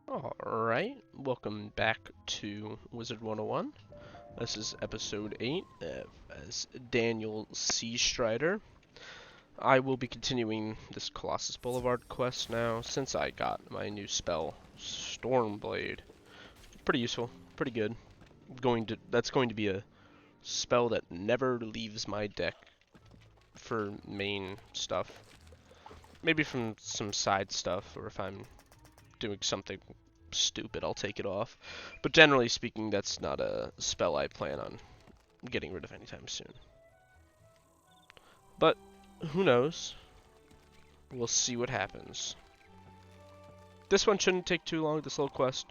Alright, welcome back to Wizard 101. This is episode 8 as Daniel C. Strider. I will be continuing this Colossus Boulevard quest now since I got my new spell, Stormblade. Pretty useful, pretty good. That's going to be a spell that never leaves my deck for main stuff. Maybe from some side stuff, or if I'm doing something stupid, I'll take it off. But generally speaking, that's not a spell I plan on getting rid of anytime soon. But who knows? We'll see what happens. This one shouldn't take too long, this little quest.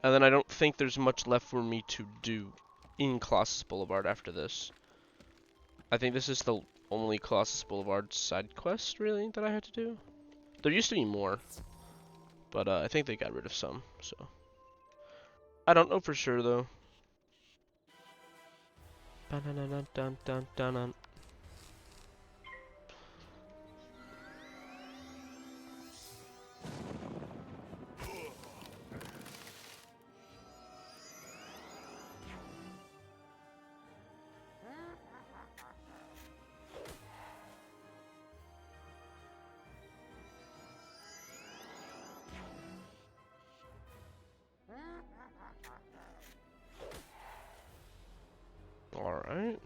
And then I don't think there's much left for me to do in Colossus Boulevard after this. I think this is the only Colossus Boulevard side quest, really, that I had to do. There used to be more, but I think they got rid of some, so. I don't know for sure, though. Alright.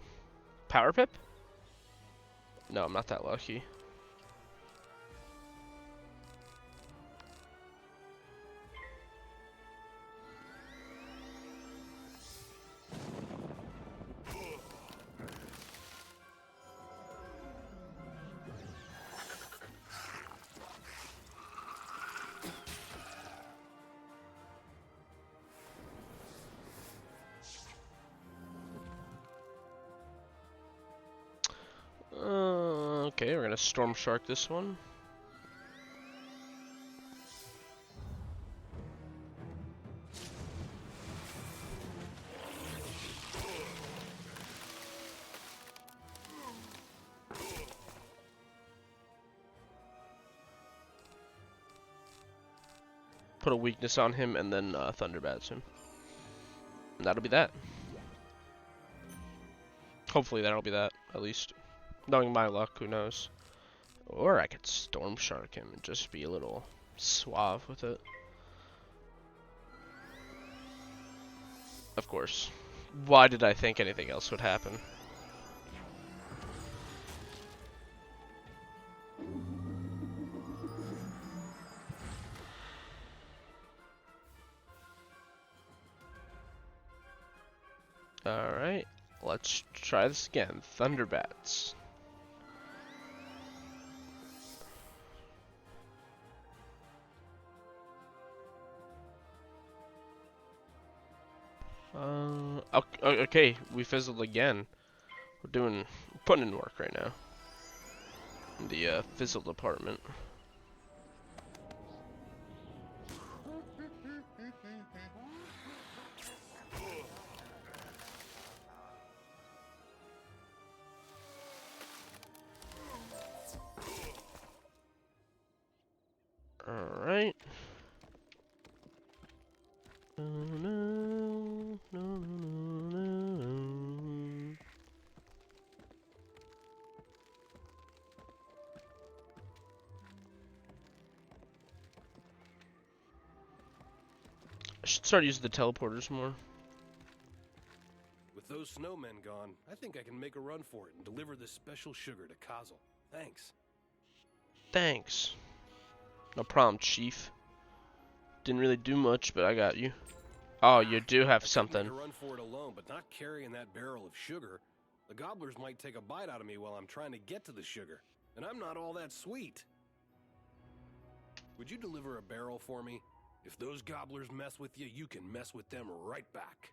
Power Pip? No, I'm not that lucky. Okay, we're gonna Storm Shark this one. Put a weakness on him and then Thunderbats him. And that'll be that. Hopefully that'll be that, at least. Knowing my luck, who knows. Or I could Storm Shark him and just be a little suave with it. Of course. Why did I think anything else would happen? Alright, let's try this again. Thunderbats. Okay, we fizzled again. We're putting in work right now. In the fizzle department. Alright. I should start using the teleporters more. With those snowmen gone, I think I can make a run for it and deliver this special sugar to Kazel. Thanks. Thanks. No problem, Chief. Didn't really do much, but I got you. Oh, you do have something. I could make a run for it alone, but not carrying that barrel of sugar. The gobblers might take a bite out of me while I'm trying to get to the sugar, and I'm not all that sweet. Would you deliver a barrel for me? If those gobblers mess with you, you can mess with them right back.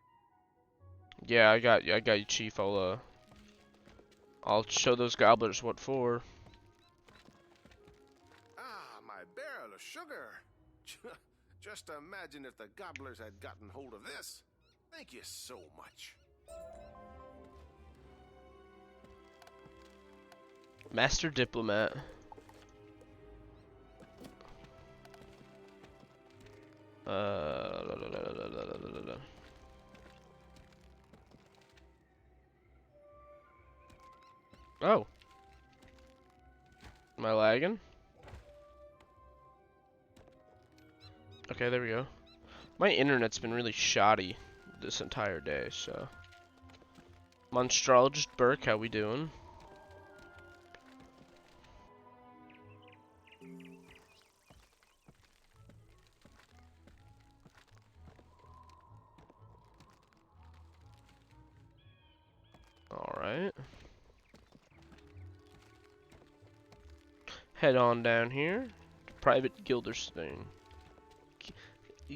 Yeah, I got you, Chief. I'll show those gobblers what for. Ah, my barrel of sugar. Just imagine if the gobblers had gotten hold of this. Thank you so much. Master Diplomat. Oh. Am I lagging? Okay, there we go. My internet's been really shoddy this entire day, so. Monstrologist Burke, how we doing? Alright. Head on down here. Private Gildenstern.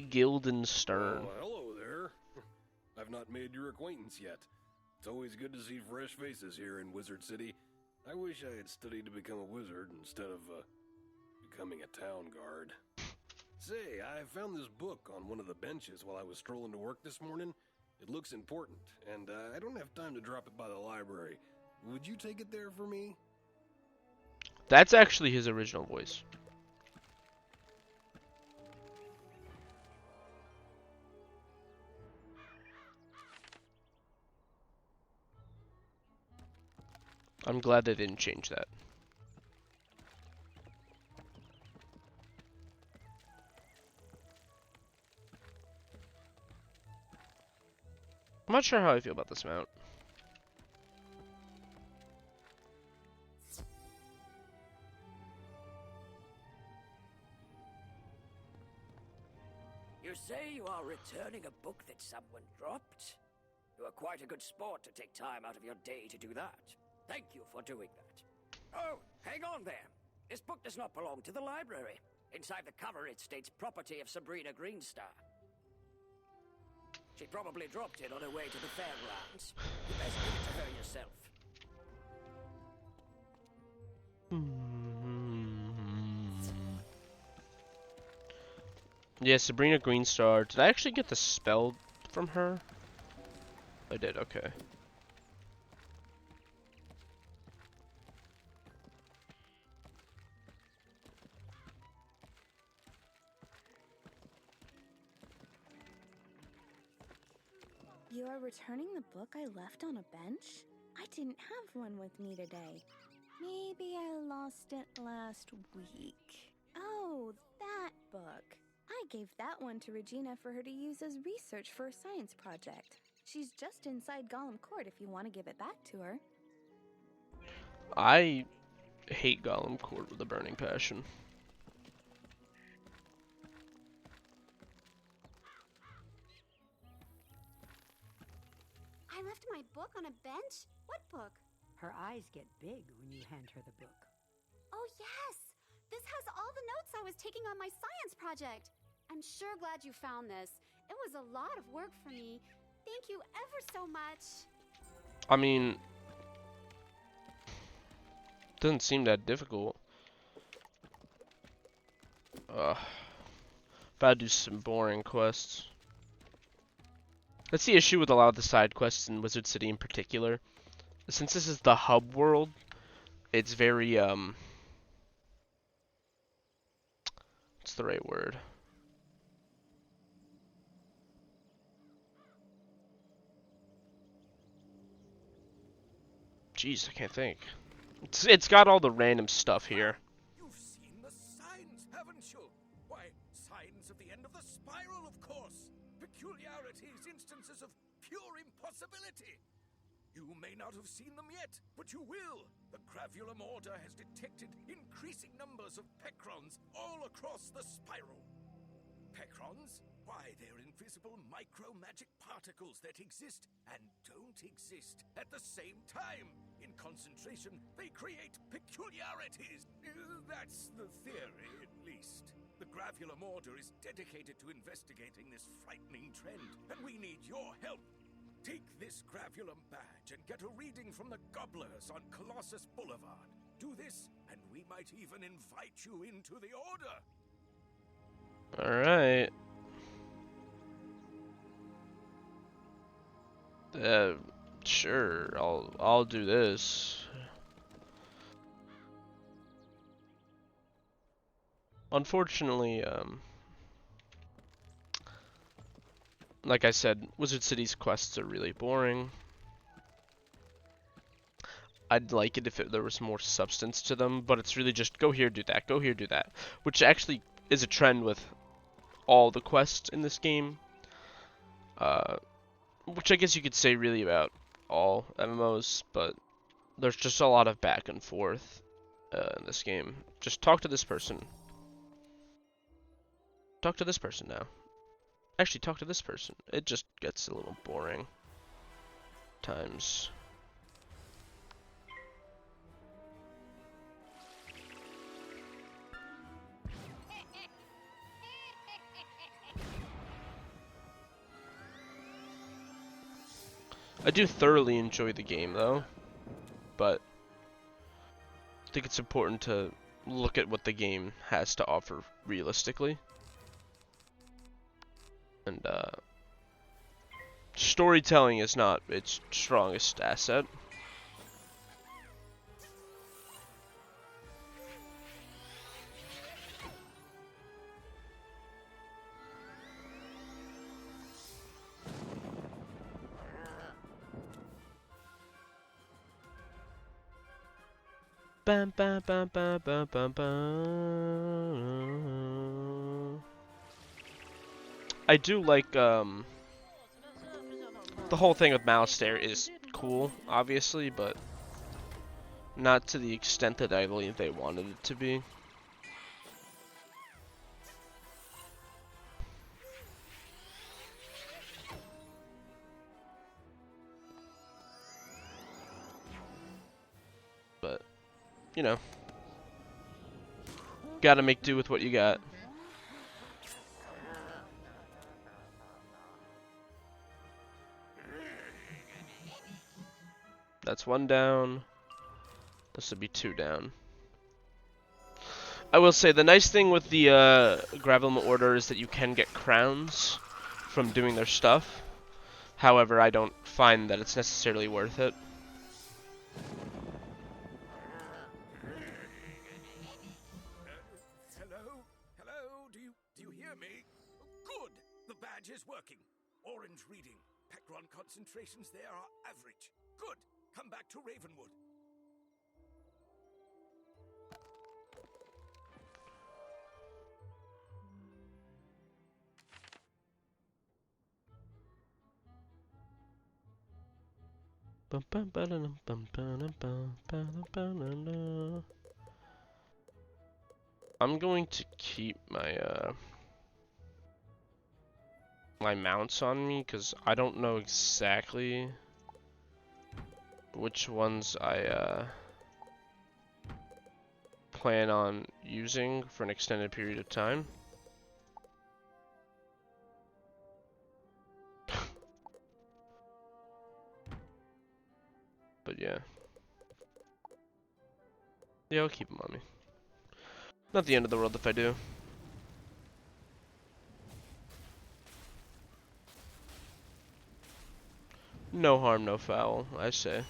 Guildenstern. Oh, hello there. I've not made your acquaintance yet. It's always good to see fresh faces here in Wizard City. I wish I had studied to become a wizard instead of, becoming a town guard. Say, I found this book on one of the benches while I was strolling to work this morning. It looks important, and I don't have time to drop it by the library. Would you take it there for me? That's actually his original voice. I'm glad they didn't change that. I'm not sure how I feel about this mount. You say you are returning a book that someone dropped? You are quite a good sport to take time out of your day to do that. Thank you for doing that. Oh, hang on there. This book does not belong to the library. Inside the cover it states property of Sabrina Greenstar. She probably dropped it on her way to the fairgrounds. You best give it to her yourself. Yeah, Sabrina Greenstar. Did I actually get the spell from her? I did, okay. You are returning the book I left on a bench? I didn't have one with me today. Maybe I lost it last week. Oh, that book. I gave that one to Regina for her to use as research for a science project. She's just inside Gollum Court if you want to give it back to her. I hate Gollum Court with a burning passion. I left my book on a bench? What book? Her eyes get big when you hand her the book. Oh, yes! This has all the notes I was taking on my science project. I'm sure glad you found this. It was a lot of work for me. Thank you ever so much. I mean, doesn't seem that difficult. Gotta do some boring quests. That's the issue with a lot of the side quests in Wizard City in particular. Since this is the hub world, it's very, what's the right word? Jeez, I can't think. It's got all the random stuff here. You've seen the signs, haven't you? Why, signs of the end of the spiral, of course. Peculiarities, instances of pure impossibility. You may not have seen them yet, but you will. The Gravulum Order has detected increasing numbers of Pecrons all across the spiral. Pecrons? Why, they're invisible micro-magic particles that exist and don't exist at the same time. In concentration, they create peculiarities. That's the theory, at least. The Gravulum Order is dedicated to investigating this frightening trend, and we need your help. Take this Gravulum badge and get a reading from the Gobblers on Colossus Boulevard. Do this, and we might even invite you into the Order. Alright. Sure, I'll do this. Unfortunately, like I said, Wizard City's quests are really boring. I'd like it if there was more substance to them, but it's really just go here, do that, go here, do that, which actually is a trend with all the quests in this game, which I guess you could say really about all MMOs, but there's just a lot of back and forth in this game. Just talk to this person. Talk to this person now. Actually, talk to this person. It just gets a little boring times. I do thoroughly enjoy the game though, but I think it's important to look at what the game has to offer realistically. And storytelling is not its strongest asset. Bam, bam, bam, bam, bam, bam, bam. I do like the whole thing with Malastare is cool, obviously, but not to the extent that I believe they wanted it to be. But, you know, gotta make do with what you got. That's one down. This would be two down. I will say the nice thing with the Gravelma Order is that you can get crowns from doing their stuff. However, I don't find that it's necessarily worth it. Hello? Hello? Do you hear me? Good! The badge is working. Orange reading. Pecron concentrations there are average. Good! Come back to Ravenwood. I'm going to keep my my mounts on me because I don't know exactly which ones I plan on using for an extended period of time. But yeah. Yeah, I'll keep them on me. Not the end of the world if I do. No harm, no foul, I say.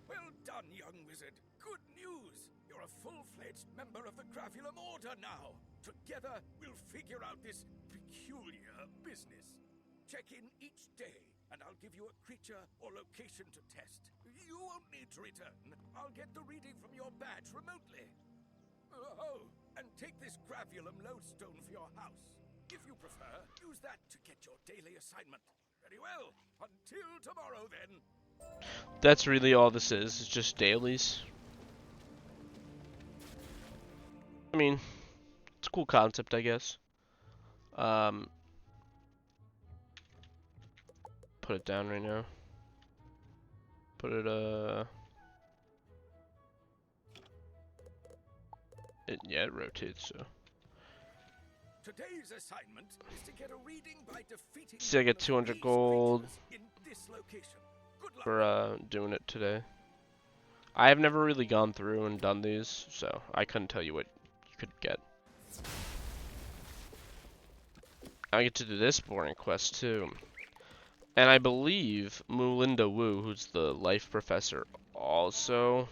Well done, young wizard. Good news. You're a full-fledged member of the Gravulum Order now. Together, we'll figure out this peculiar business. Check in each day, and I'll give you a creature or location to test. You won't need to return. I'll get the reading from your badge remotely. Oh, and take this Gravulum lodestone for your house. If you prefer, use that to get your daily assignment. Very well. Until tomorrow, then. That's really all this is. It's just dailies. I mean, it's a cool concept, I guess. Put it down right now. Put it, yeah, it rotates, so. Today's assignment is to get a reading by defeating. See, I get 200 gold in this location. Good luck. for doing it today. I have never really gone through and done these, so I couldn't tell you what you could get. I get to do this boring quest too. And I believe Mulinda Wu, who's the life professor, also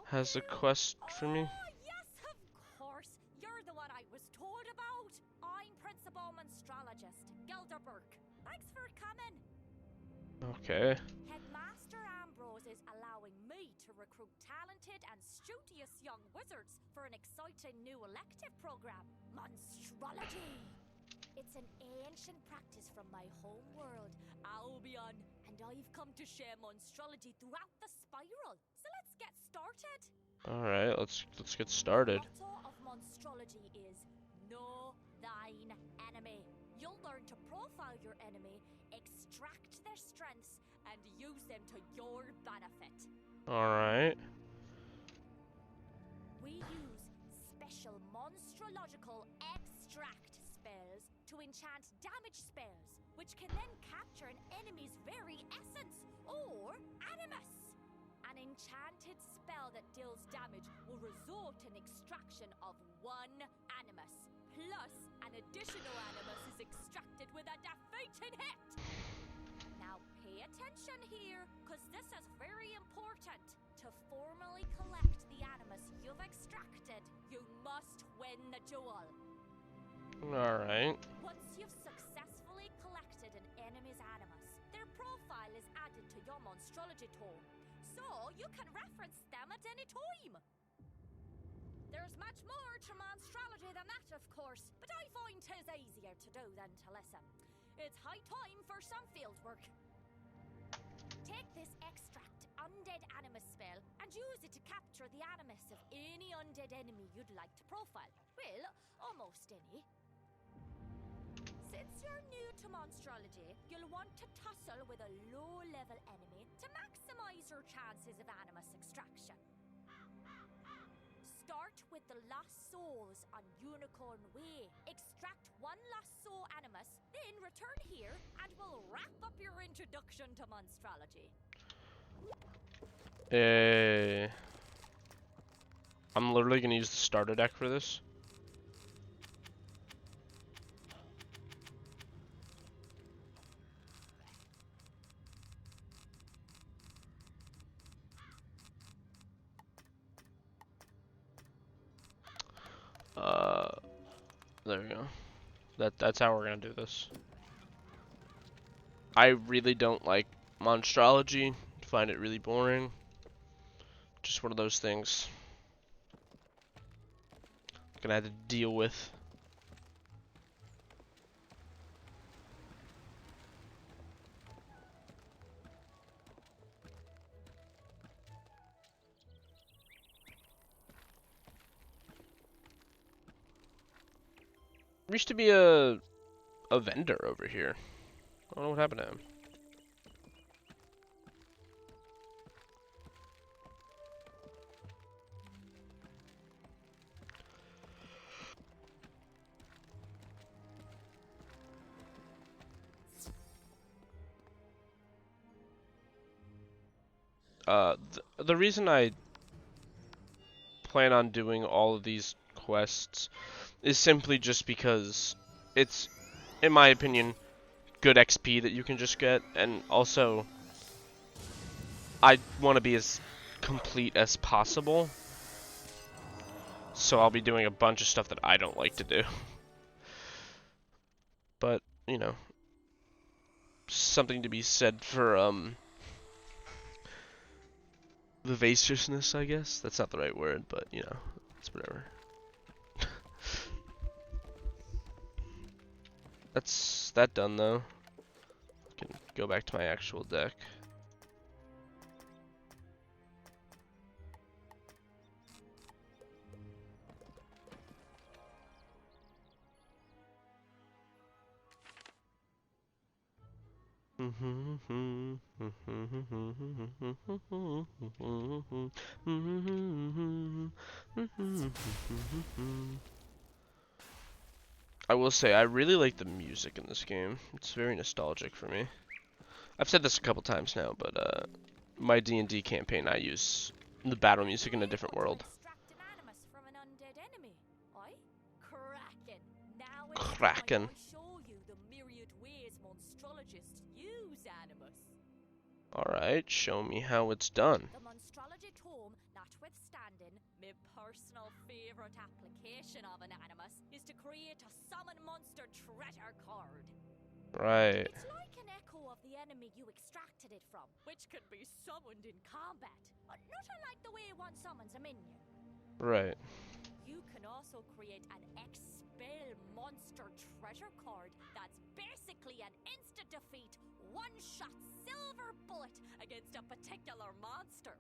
has a quest for me. Yes, of course. You're the one I was told crossbow monstrologist, Gilderbrook. Thanks for coming. Okay. Headmaster Ambrose is allowing me to recruit talented and studious young wizards for an exciting new elective program, Monstrology. It's an ancient practice from my home world, Albion, and I've come to share Monstrology throughout the spiral. So let's get started. All right, let's get started. The motto of Monstrology is Know Thine Enemy. You'll learn to profile your enemy, extract their strengths, and use them to your benefit. All right. We use special monstrological extract spells to enchant damage spells, which can then capture an enemy's very essence, or animus. An enchanted spell that deals damage will result in extraction of one animus, plus an additional animus is extracted with a defeating hit. Now pay attention here, cause this is very important. To formally collect the animus you've extracted, you must win the duel. Alright. Once you've successfully collected an enemy's animus, their profile is added to your monstrology tome, so you can reference them at any time. There's much more to monstrology than that, of course, but I find 'tis easier to do than to listen. It's high time for some field work. Take this extract undead animus spell and use it to capture the animus of any undead enemy you'd like to profile. Well, almost any. Since you're new to monstrology, you'll want to tussle with a low-level enemy to maximize your chances of animus extraction. Start with the Lost Souls on Unicorn Way. Extract one Lost Soul animus, then return here, and we'll wrap up your introduction to monstrology. I'm literally gonna use the starter deck for this. There we go. That's how we're gonna do this. I really don't like monstrology. Find it really boring. Just one of those things. Gonna have to deal with. There used to be a vendor over here. I don't know what happened to him. The reason I plan on doing all of these quests is simply just because it's, in my opinion, good XP that you can just get, and also I want to be as complete as possible, so I'll be doing a bunch of stuff that I don't like to do. But, you know, something to be said for vivaciousness, I guess. That's not the right word, but you know, it's whatever. That's that done though. I can go back to my actual deck. I will say, I really like the music in this game. It's very nostalgic for me. I've said this a couple times now, but my D&D campaign, I use the battle music in a different world. Kraken. Alright, show me how it's done. The monstrology tome, notwithstanding, My personal favorite application of an animus is to create a summon monster treasure card. Right. It's like an echo of the enemy you extracted it from, which can be summoned in combat, but not unlike the way one summons a minion. Right. You can also create an expel monster treasure card that's basically an instant defeat, one-shot silver bullet against a particular monster.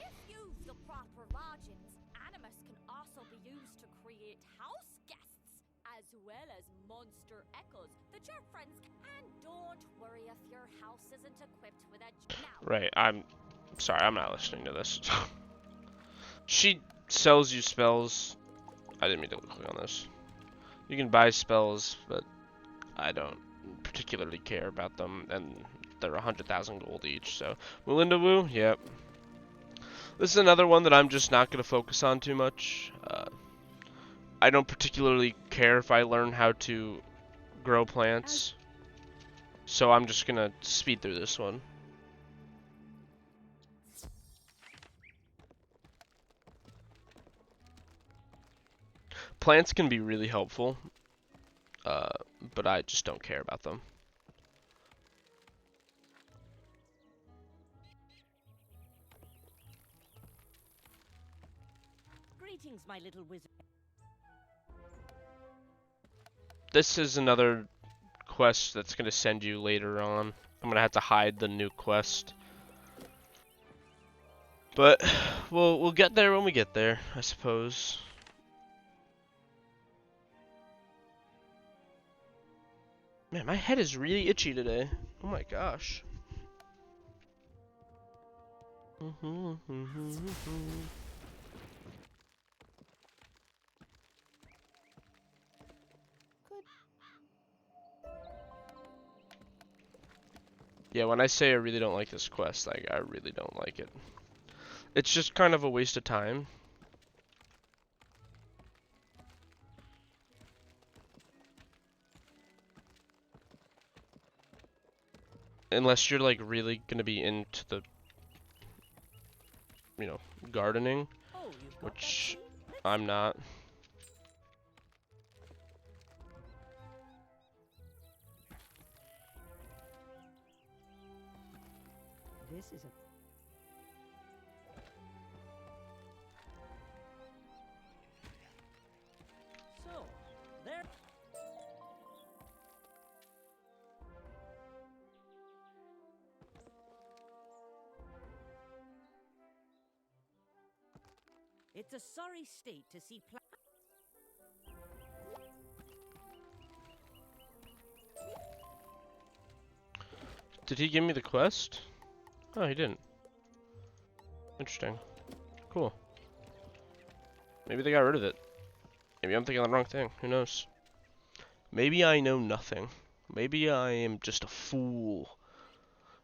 If used the proper margins, Animus can also be used to create house guests, as well as monster echoes that your friends can. And don't worry if your house isn't equipped with a... Now, Right. I'm sorry, I'm not listening to this. She sells you spells. I didn't mean to click on this. You can buy spells, but I don't particularly care about them, and they're 100,000 gold each, so... Melinda Wu? Yep. This is another one that I'm just not going to focus on too much. I don't particularly care if I learn how to grow plants, so I'm just going to speed through this one. Plants can be really helpful, but I just don't care about them. Greetings, my little wizard. This is another quest that's going to send you later on. I'm going to have to hide the new quest. But we'll get there when we get there, I suppose. Man, my head is really itchy today. Oh my gosh. Yeah, when I say I really don't like this quest, I really don't like it. It's just kind of a waste of time. Unless you're like really gonna be into the, you know, gardening, which I'm not. This is a... So, there... It's a sorry state to see Did he give me the quest? Oh, he didn't. Interesting. Cool. Maybe they got rid of it. Maybe I'm thinking the wrong thing. Who knows? Maybe I know nothing. Maybe I am just a fool.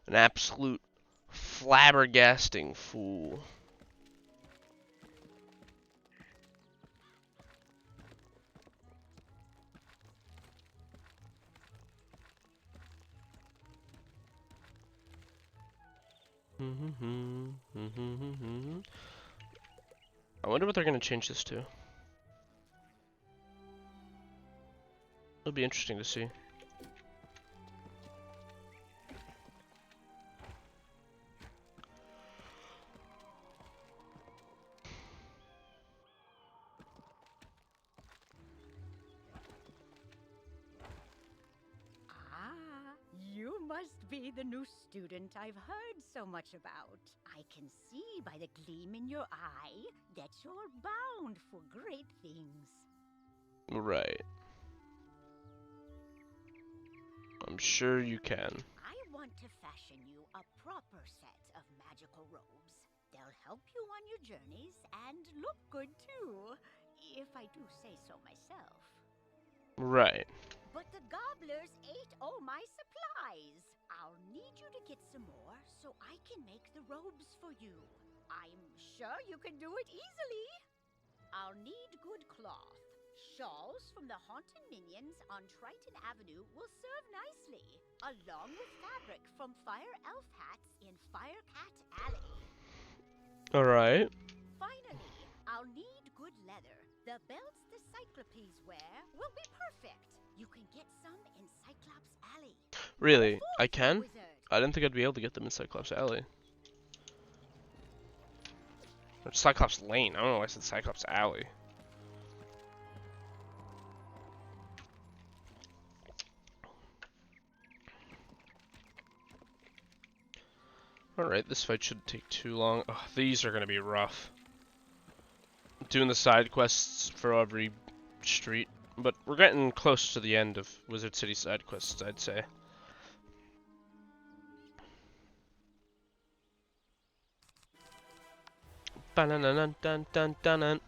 An absolute flabbergasting fool. I wonder what they're going to change this to. It'll be interesting to see. You must be the new student I've heard so much about. I can see by the gleam in your eye that you're bound for great things. Right. I'm sure you can. I want to fashion you a proper set of magical robes. They'll help you on your journeys and look good too, if I do say so myself. Right. But the gobblers ate all my supplies. I'll need you to get some more so I can make the robes for you. I'm sure you can do it easily. I'll need good cloth. Shawls from the haunted minions on Triton Avenue will serve nicely, along with fabric from Fire Elf hats in Firecat Alley. Alright. Finally, I'll need good leather. The belts the Cyclopes wear will be perfect. You can get some in Cyclops Alley. Really? I can? Wizard. I didn't think I'd be able to get them in Cyclops Alley. Or Cyclops Lane. I don't know why I said Cyclops Alley. Alright, this fight shouldn't take too long. Ugh, these are gonna be rough. Doing the side quests for every street. But we're getting close to the end of Wizard City side quests, I'd say. Ba-na-na-na-dun-dun-dun-dun.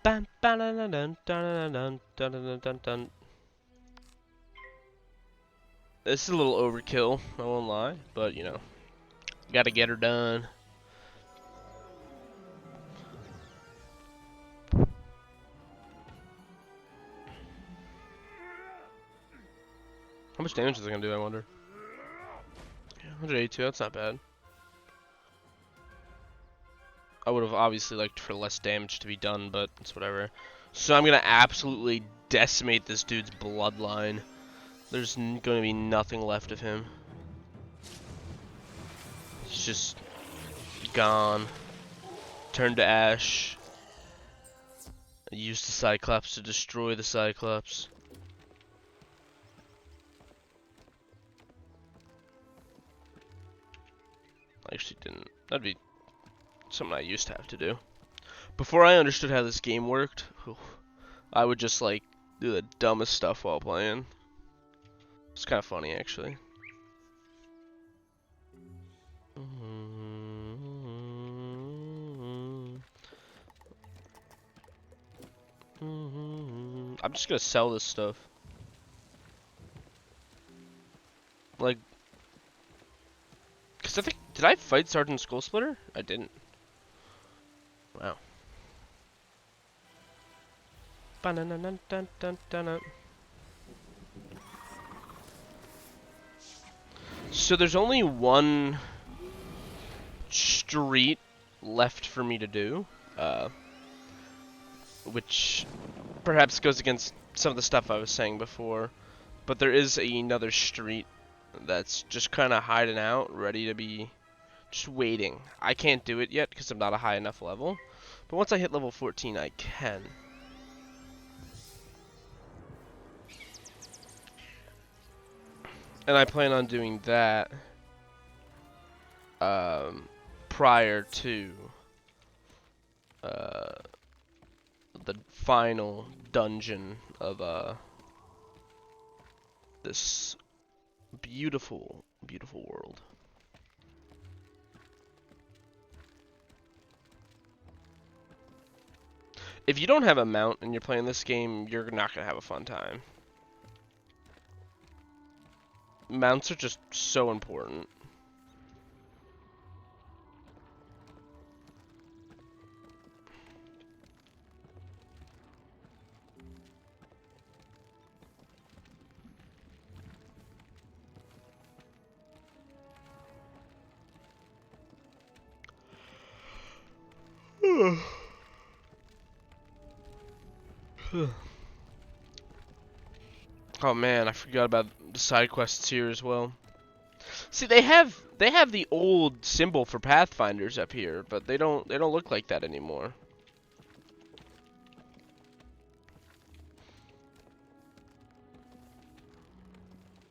Bam, ba-na-na-dun-dun-dun-dun-dun-dun-dun. This is a little overkill, I won't lie, but you know, gotta get her done. How much damage is it gonna do, I wonder? 182, that's not bad. I would have obviously liked for less damage to be done, but it's whatever. So I'm gonna absolutely decimate this dude's bloodline. There's gonna be nothing left of him. He's just gone. Turned to ash. I used the Cyclops to destroy the Cyclops. I actually didn't. That'd be something I used to have to do. Before I understood how this game worked, I would just like do the dumbest stuff while playing. It's kind of funny actually. I'm just gonna sell this stuff. Like, cause I think, did I fight Sergeant Skullsplitter? I didn't. Wow. Ba-na-na-na-dun-dun-dun-dun. So there's only one street left for me to do, which perhaps goes against some of the stuff I was saying before, but there is another street that's just kind of hiding out, ready to be just waiting. I can't do it yet because I'm not a high enough level, but once I hit level 14 I can. And I plan on doing that prior to the final dungeon of this beautiful, beautiful world. If you don't have a mount and you're playing this game, you're not gonna have a fun time. Mounts are just so important. Oh man, I forgot about the side quests here as well. See, they have the old symbol for Pathfinders up here, but they don't look like that anymore.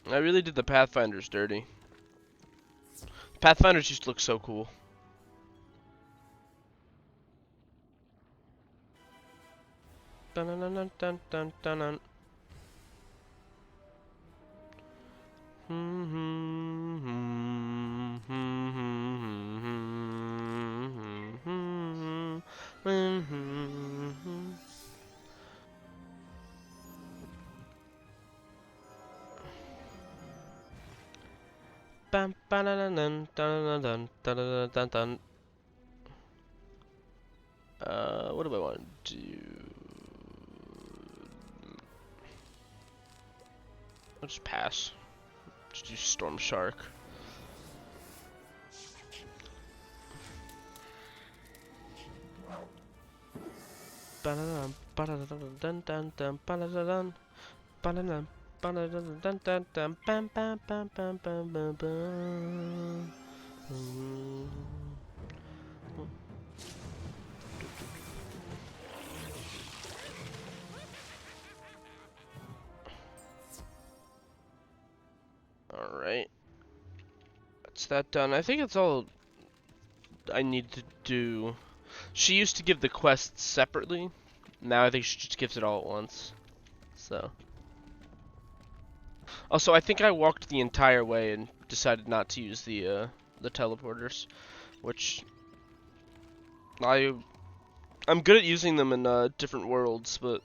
I really did the Pathfinders dirty. Pathfinders used to look so cool. Dun dun dun dun dun dun dun. Bam, ba-da-dun, dun-dun-dun, dun-dun-dun, dun. What do I want to do? I'll just pass. Just do Storm Shark. Ba-da-dun, ba-da-dun, dun, dun, dun, ba-da-dun, ba-da-dun, ba-da-dun, dun, dun, dun, bam, bam, bam, bam, bam, bam, bam. Alright. That's that done. I think it's all I need to do. She used to give the quests separately. Now I think she just gives it all at once. So. Also, I think I walked the entire way and decided not to use the teleporters, which I'm good at using them in different worlds, but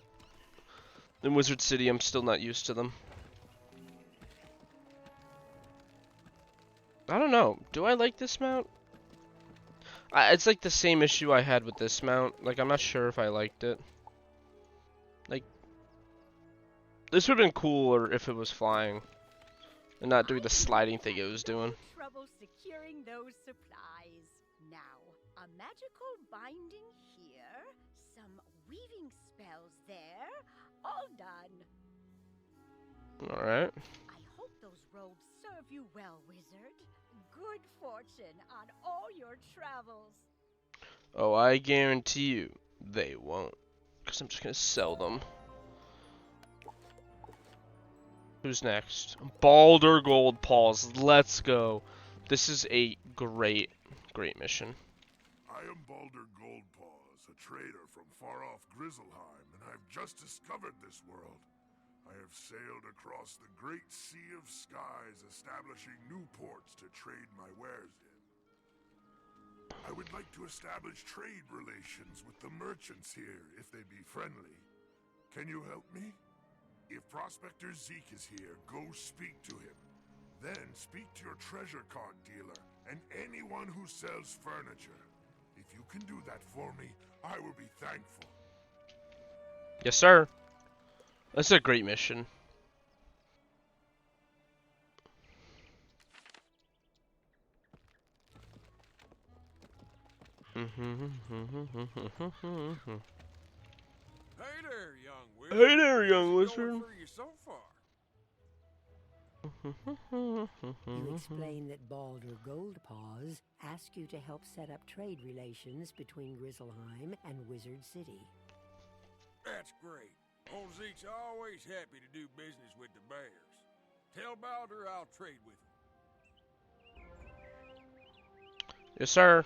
in Wizard City I'm still not used to them. I don't know. Do I like this mount? It's like the same issue I had with this mount. Like, I'm not sure if I liked it. Like, this would have been cooler if it was flying and not doing the sliding thing it was doing. Trouble securing those supplies. Now, a magical binding here, some weaving spells there, all done. Alright. I hope those robes serve you well, wizard. Good fortune on all your travels. Oh, I guarantee you they won't. Because I'm just going to sell them. Who's next? Baldur Gold Paws. Let's go. This is a great mission. I am Baldur Goldpaws, a trader from far-off Grizzleheim, and I've just discovered this world. I have sailed across the great sea of skies, establishing new ports to trade my wares in. I would like to establish trade relations with the merchants here, if they be friendly. Can you help me? If Prospector Zeke is here, go speak to him. Then speak to your treasure card dealer and anyone who sells furniture. If you can do that for me, I will be thankful. Yes, sir. That's a great mission. Hey there, young wizard. Hey there, young How's it wizard. going for you so far? You explain that Baldur Goldpaws asked you to help set up trade relations between Grizzleheim and Wizard City. That's great. Old Zeke's always happy to do business with the bears. Tell Baldur I'll trade with him. Yes, sir.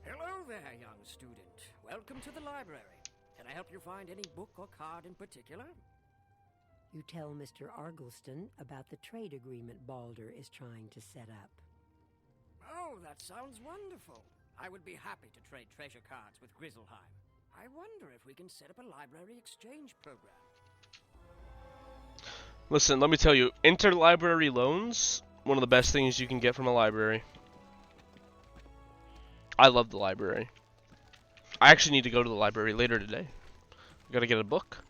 Hello there, young student. Welcome to the library. Can I help you find any book or card in particular? You tell Mr. Argleston about the trade agreement Baldur is trying to set up. Oh, that sounds wonderful. I would be happy to trade treasure cards with Grizzleheim. I wonder if we can set up a library exchange program. Listen, let me tell you, interlibrary loans, one of the best things you can get from a library. I love the library. I actually need to go to the library later today. I gotta get a book.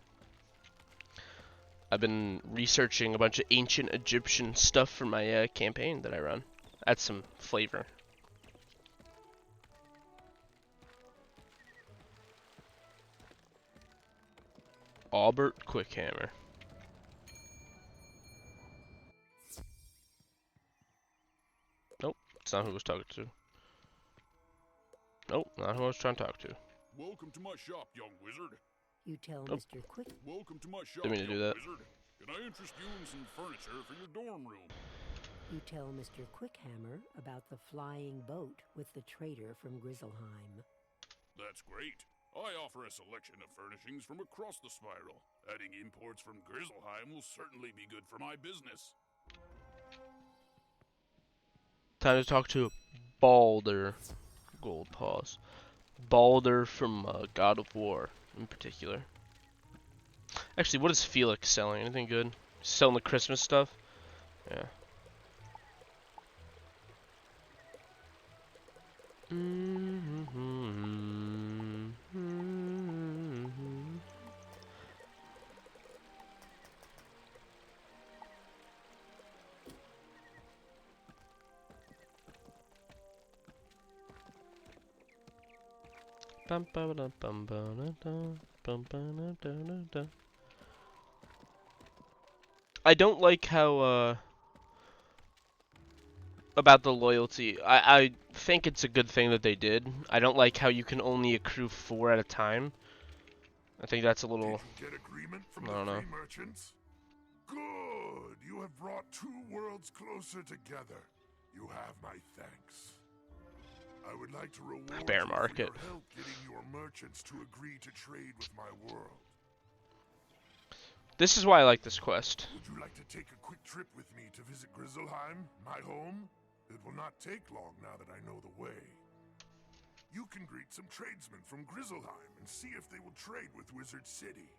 I've been researching a bunch of ancient Egyptian stuff for my campaign that I run. Add some flavor. Albert Quickhammer. Nope, that's not who I was talking to. Nope, not who I was trying to talk to. Welcome to my shop, young wizard. You tell Oh. Mr. Quick. Welcome to my shop, Didn't mean to do young that. wizard. Can I interest you in some furniture for your dorm room? You tell Mr. Quickhammer about the flying boat with the trader from Grizzleheim. That's great. I offer a selection of furnishings from across the spiral. Adding imports from Grizzleheim will certainly be good for my business. Time to talk to Baldur Goldpaws. Baldur from God of War, in particular. Actually, what is Felix selling? Anything good? Selling the Christmas stuff? Yeah. I don't like how about the loyalty. I think it's a good thing that they did. I don't like how you can only accrue 4 at a time. I think that's a little. Did you get agreement from I don't the know. three merchants? Good. You have brought 2 worlds closer together. You have my thanks. I would like to reward Bear you market. for your help getting your merchants to agree to trade with my world. This is why I like this quest. Would you like to take a quick trip with me to visit Grizzleheim, my home? It will not take long now that I know the way. You can greet some tradesmen from Grizzleheim and see if they will trade with Wizard City.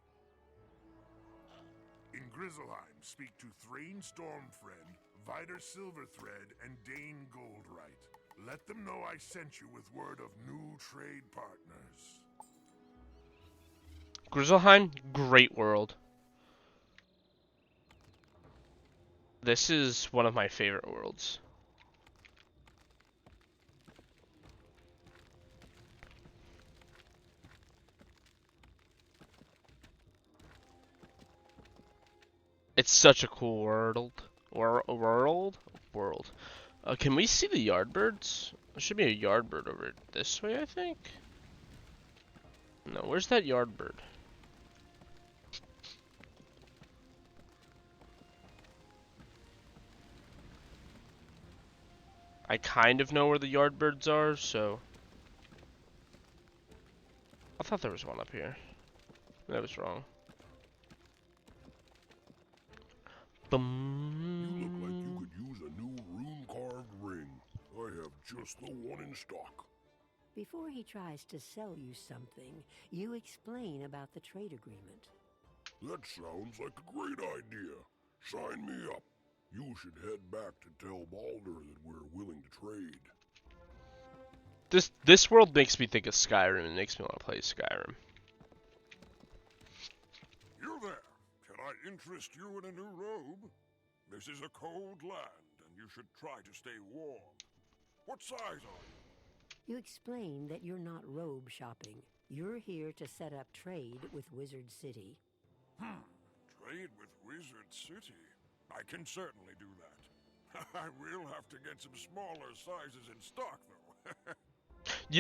In Grizzleheim, speak to Thrain Stormfriend, Vider Silverthread, and Dane Goldright. Let them know I sent you with word of new trade partners. Grizzleheim, great world. This is one of my favorite worlds. It's such a cool world. World. Can we see the Yardbirds? There should be a Yardbird over this way, I think. No, where's that Yardbird? I kind of know where the Yardbirds are, so... I thought there was one up here. That was wrong. You look like you could use a new rune-carved ring. I have just the one in stock. Before he tries to sell you something, you explain about the trade agreement. That sounds like a great idea. Sign me up. You should head back to tell Baldur that we're willing to trade. This world makes me think of Skyrim and makes me want to play Skyrim. You there. Can I interest you in a new robe? This is a cold land, and you should try to stay warm. What size are you? You explain that you're not robe shopping. You're here to set up trade with Wizard City. Trade with Wizard City? I can certainly do that. I will have to get some smaller sizes in stock, though.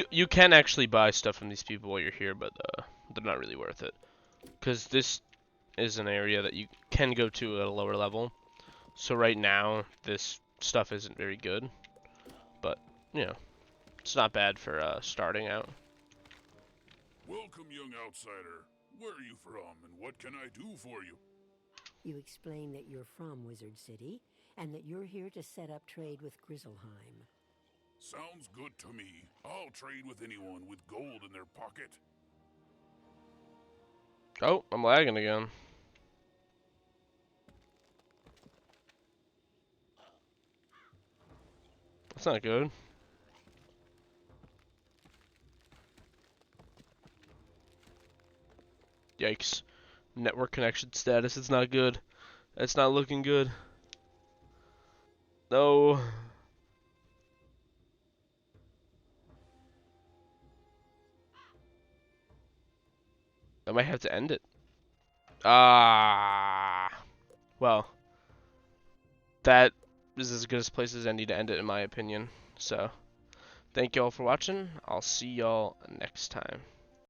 You can actually buy stuff from these people while you're here, but they're not really worth it. Because this is an area that you can go to at a lower level. So right now, this stuff isn't very good. But, you know, it's not bad for starting out. Welcome, young outsider. Where are you from, and what can I do for you? You explain that you're from Wizard City, and that you're here to set up trade with Grizzleheim. Sounds good to me. I'll trade with anyone with gold in their pocket. Oh, I'm lagging again. That's not good. Yikes. Network connection status, it's not good. It's not looking good. No. I might have to end it. Well. That is as good a place as any to end it, in my opinion. So, thank y'all for watching. I'll see y'all next time.